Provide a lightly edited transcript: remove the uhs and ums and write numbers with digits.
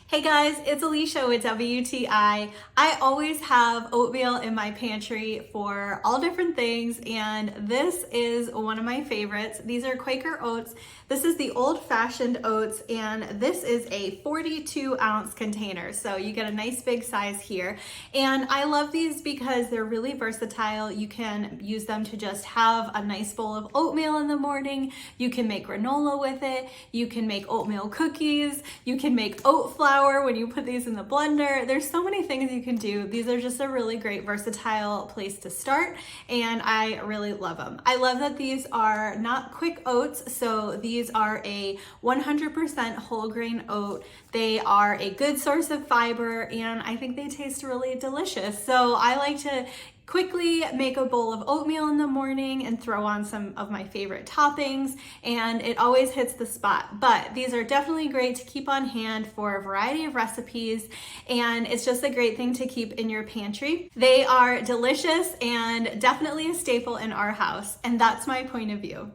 Hey guys, it's Alicia with WTI. I always have oatmeal in my pantry for all different things, and this is one of my favorites. These are Quaker oats. This is the old-fashioned oats, and this is a 42-ounce container, so you get a nice big size here. And I love these because they're really versatile. You can use them to just have a nice bowl of oatmeal in the morning. You can make granola with it. You can make oatmeal cookies. You can make oat flour when you put these in the blender. There's so many things you can do. These are just a really great versatile place to start, and I really love them. I love that these are not quick oats, so these are a 100% whole grain oat. They are a good source of fiber, and I think they taste really delicious. So I like to quickly make a bowl of oatmeal in the morning and throw on some of my favorite toppings, and it always hits the spot. But these are definitely great to keep on hand for a variety of recipes, and it's just a great thing to keep in your pantry. They are delicious and definitely a staple in our house, and that's my point of view.